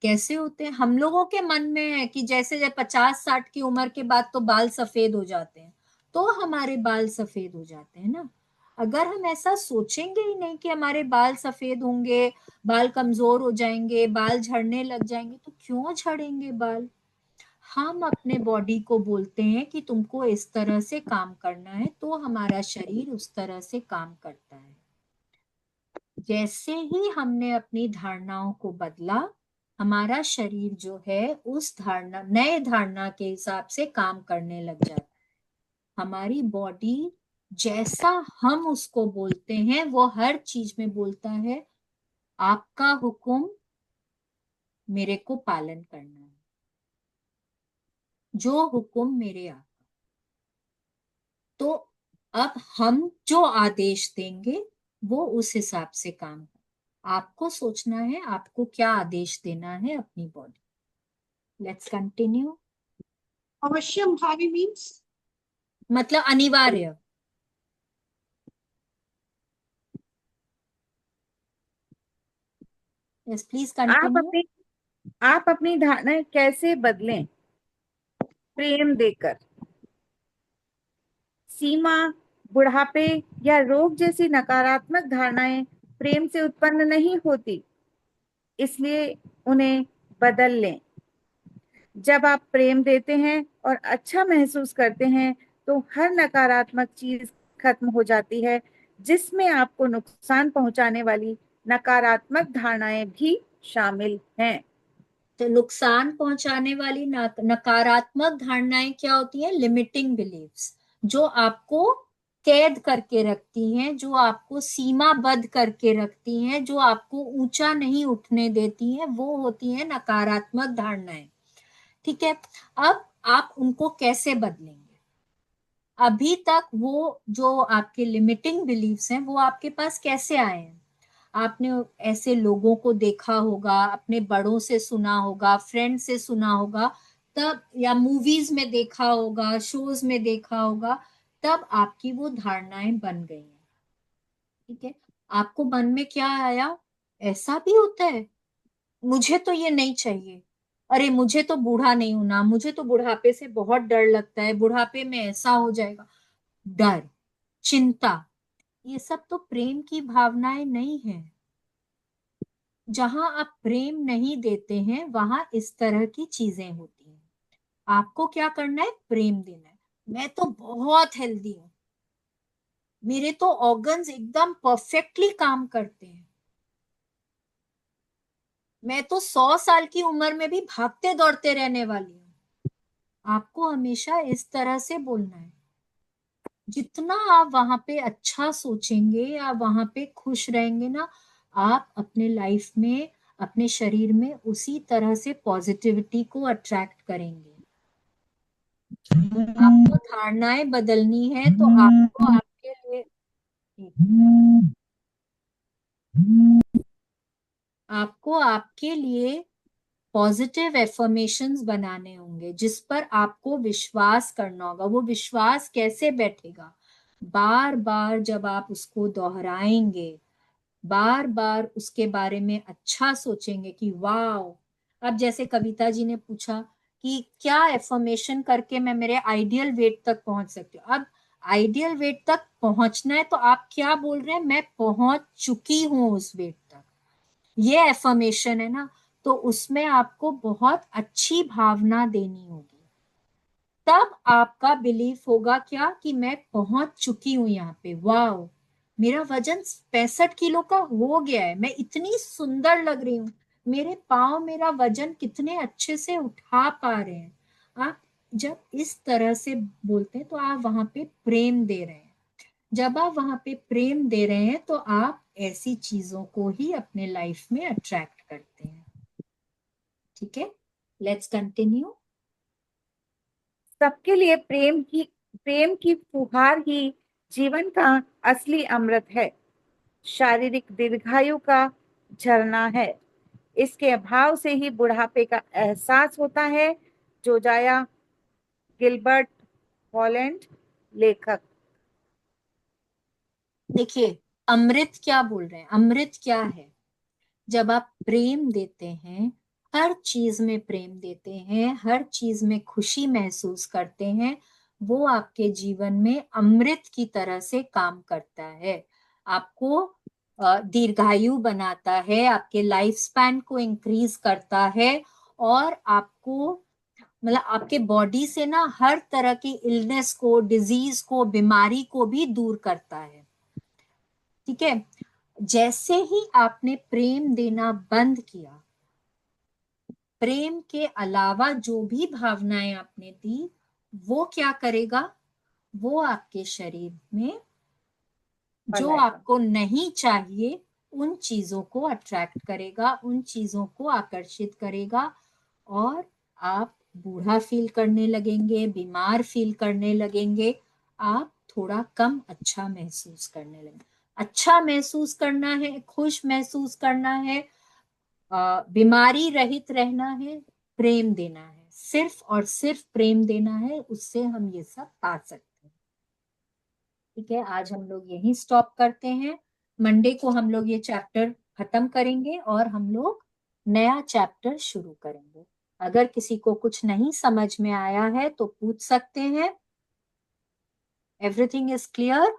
कैसे होते हैं, हम लोगों के मन में है कि जैसे जब 50-60 की उम्र के बाद तो बाल सफेद हो जाते हैं, तो हमारे बाल सफेद हो जाते हैं ना। अगर हम ऐसा सोचेंगे ही नहीं कि हमारे बाल सफेद होंगे, बाल कमजोर हो जाएंगे, बाल झड़ने लग जाएंगे, तो क्यों झड़ेंगे बाल। हम अपने बॉडी को बोलते हैं कि तुमको इस तरह से काम करना है, तो हमारा शरीर उस तरह से काम करता है। जैसे ही हमने अपनी धारणाओं को बदला, हमारा शरीर जो है उस धारणा, नए धारणा के हिसाब से काम करने लग जाता है। हमारी बॉडी जैसा हम उसको बोलते हैं वो हर चीज में बोलता है, आपका हुक्म मेरे को पालन करना है, जो हुक्म मेरे आप। तो अब हम जो आदेश देंगे वो उस हिसाब से काम। आपको सोचना है आपको क्या आदेश देना है अपनी बॉडी। Let's continue. अवश्यम भावी मीन्स मतलब अनिवार्य। यस, प्लीज आप कंटिन्यू। अपनी आप अपनी धारणा कैसे बदलें? प्रेम देकर। सीमा, बुढ़ापे या रोग जैसी नकारात्मक धारणाएं प्रेम से उत्पन्न नहीं होती, इसलिए उन्हें बदल लें। जब आप प्रेम देते हैं और अच्छा महसूस करते हैं तो हर नकारात्मक चीज खत्म हो जाती है, जिसमें आपको नुकसान पहुंचाने वाली नकारात्मक धारणाएं भी शामिल हैं। तो नुकसान पहुंचाने वाली नकारात्मक धारणाएं क्या होती हैं, लिमिटिंग बिलीव्स, जो आपको कैद करके रखती हैं, जो आपको सीमाबद्ध करके रखती हैं, जो आपको ऊंचा नहीं उठने देती हैं, वो होती हैं नकारात्मक धारणाएं। ठीक है, अब आप उनको कैसे बदलेंगे। अभी तक वो जो आपके लिमिटिंग बिलीव्स हैं वो आपके पास कैसे आए हैं। आपने ऐसे लोगों को देखा होगा, अपने बड़ों से सुना होगा, फ्रेंड से सुना होगा, तब या मूवीज में देखा होगा, शोज में देखा होगा, तब आपकी वो धारणाएं बन गई हैं। ठीक है, आपको मन में क्या आया, ऐसा भी होता है, मुझे तो ये नहीं चाहिए, अरे मुझे तो बूढ़ा नहीं होना, मुझे तो बुढ़ापे से बहुत डर लगता है, बुढ़ापे में ऐसा हो जाएगा। डर, चिंता, ये सब तो प्रेम की भावनाएं नहीं है। जहां आप प्रेम नहीं देते हैं वहां इस तरह की चीजें होती हैं। आपको क्या करना है, प्रेम देना है। मैं तो बहुत हेल्दी हूं, मेरे तो ऑर्गन्स एकदम परफेक्टली काम करते हैं, मैं तो 100 साल की उम्र में भी भागते दौड़ते रहने वाली हूँ। आपको हमेशा इस तरह से बोलना है। जितना आप वहां पे अच्छा सोचेंगे, आप वहां पे खुश रहेंगे ना, आप अपने लाइफ में, अपने शरीर में उसी तरह से पॉजिटिविटी को अट्रैक्ट करेंगे। आपको धारणाएं बदलनी है तो आपको आपके लिए, आपको आपके लिए पॉजिटिव एफर्मेशंस बनाने होंगे जिस पर आपको विश्वास करना होगा। वो विश्वास कैसे बैठेगा, बार बार जब आप उसको दोहराएंगे, बार बार उसके बारे में अच्छा सोचेंगे कि वाह। अब जैसे कविता जी ने पूछा कि क्या एफर्मेशन करके मैं मेरे आइडियल वेट तक पहुंच सकती हूँ। अब आइडियल वेट तक पहुंचना है तो आप क्या बोल रहे हैं, मैं पहुंच चुकी हूं उस वेट तक, ये एफर्मेशन है ना। तो उसमें आपको बहुत अच्छी भावना देनी होगी, तब आपका बिलीफ होगा क्या कि मैं पहुंच चुकी हूं यहाँ पे, वाह मेरा वजन 65 किलो का हो गया है, मैं इतनी सुंदर लग रही हूँ, मेरे पाँव मेरा वजन कितने अच्छे से उठा पा रहे हैं। आप जब इस तरह से बोलते हैं तो आप वहां पे प्रेम दे रहे हैं। जब आप वहां पे प्रेम दे रहे हैं तो आप ऐसी चीजों को ही अपने लाइफ में अट्रैक्ट करते हैं। ठीक है, लेट्स कंटिन्यू। सबके लिए प्रेम की फुहार ही जीवन का असली अमृत है, शारीरिक दीर्घायु का झरना है। इसके अभाव से ही बुढ़ापे का एहसास होता है। जोजाया गिलबर्ट हॉलैंड, लेखक। देखिए, अमृत क्या बोल रहे हैं, अमृत क्या है, जब आप प्रेम देते हैं, हर चीज में प्रेम देते हैं, हर चीज में खुशी महसूस करते हैं, वो आपके जीवन में अमृत की तरह से काम करता है। आपको दीर्घायु बनाता है, आपके लाइफ स्पैन को इंक्रीज करता है, और आपको मतलब आपके बॉडी से ना हर तरह की इलनेस को, डिजीज को, बीमारी को भी दूर करता है। ठीक है, जैसे ही आपने प्रेम देना बंद किया, प्रेम के अलावा जो भी भावनाएं आपने दी, वो क्या करेगा, वो आपके शरीर में जो फैलाएगा। आपको नहीं चाहिए उन चीजों को अट्रैक्ट करेगा, उन चीजों को आकर्षित करेगा, और आप बूढ़ा फील करने लगेंगे, बीमार फील करने लगेंगे, आप थोड़ा कम अच्छा महसूस करने लगेंगे। अच्छा महसूस करना है, खुश महसूस करना है, बीमारी रहित रहना है, प्रेम देना है, सिर्फ और सिर्फ प्रेम देना है, उससे हम ये सब पा सकते हैं। ठीक है, आज हम लोग यहीं स्टॉप करते हैं। मंडे को हम लोग ये चैप्टर खत्म करेंगे और हम लोग नया चैप्टर शुरू करेंगे। अगर किसी को कुछ नहीं समझ में आया है तो पूछ सकते हैं। Everything is clear?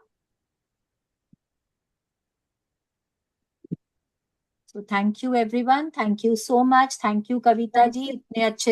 So thank you everyone, thank you so much, thank you Kavita thank ji, you. इतने अच्छे